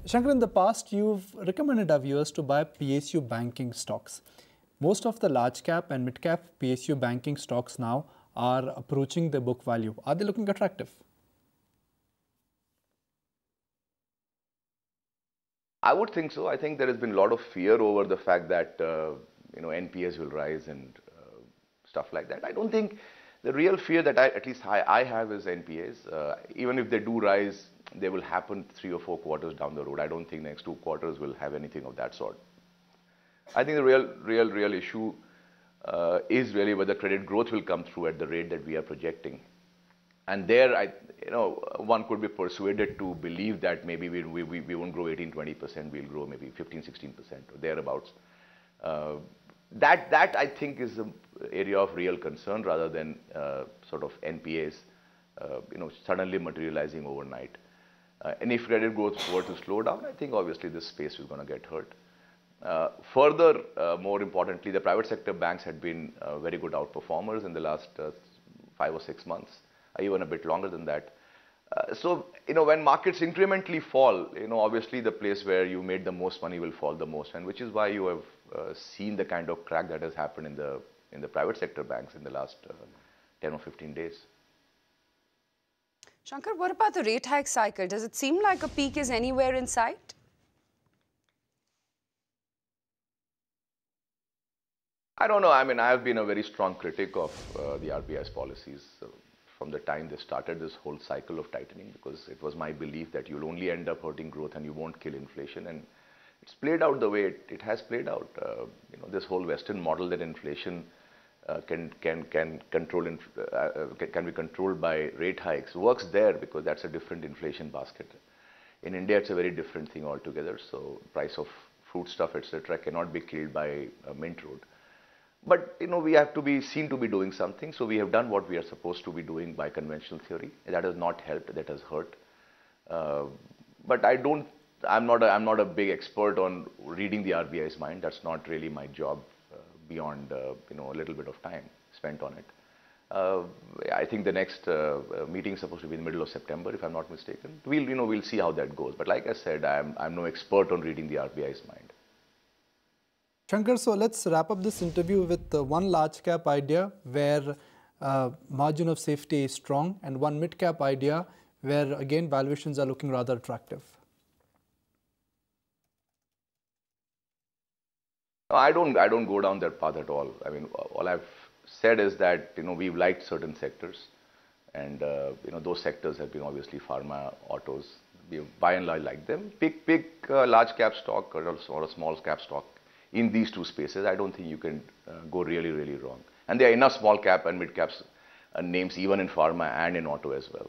Shankar, in the past, you've recommended our viewers to buy PSU banking stocks. Most of the large cap and mid cap PSU banking stocks now are approaching their book value. Are they looking attractive? I would think so. I think there has been a lot of fear over the fact that NPAs will rise and stuff like that. I don't think the real fear that at least I have is NPAs. Even if they do rise, they will happen 3 or 4 quarters down the road. I don't think next 2 quarters will have anything of that sort. I think the real issue is really whether credit growth will come through at the rate that we are projecting. And there, one could be persuaded to believe that maybe we won't grow 18-20%, we'll grow maybe 15-16% or thereabouts. That I think is the area of real concern rather than sort of NPAs, suddenly materializing overnight. And if credit growth were to slow down, I think obviously this space is going to get hurt. Further, more importantly, the private sector banks had been very good outperformers in the last 5 or 6 months, even a bit longer than that. So, when markets incrementally fall, obviously the place where you made the most money will fall the most, and which is why you have seen the kind of crack that has happened in the private sector banks in the last 10 or 15 days. Shankar, what about the rate hike cycle? Does it seem like a peak is anywhere in sight? I don't know. I mean, I have been a very strong critic of the RBI's policies from the time they started this whole cycle of tightening, because it was my belief that you'll only end up hurting growth and you won't kill inflation. And it's played out the way it has played out. This whole Western model that inflation can be controlled by rate hikes works there because that's a different inflation basket. In India, it's a very different thing altogether. So price of foodstuff, etc., cannot be killed by a mint road. But we have to be seen to be doing something. So we have done what we are supposed to be doing by conventional theory. That has not helped. That has hurt. But I'm not a big expert on reading the RBI's mind. That's not really my job. Beyond a little bit of time spent on it. I think the next meeting is supposed to be in the middle of September, if I'm not mistaken. We'll see how that goes. But like I said, I'm no expert on reading the RBI's mind. Shankar, so let's wrap up this interview with one large cap idea where margin of safety is strong, and one mid cap idea where again valuations are looking rather attractive. I don't go down that path at all. I mean, all I've said is that we've liked certain sectors, and those sectors have been obviously pharma, autos. We by and large like them. Pick large cap stock or a small cap stock in these two spaces. I don't think you can go really wrong. And there are enough small cap and mid caps names even in pharma and in auto as well.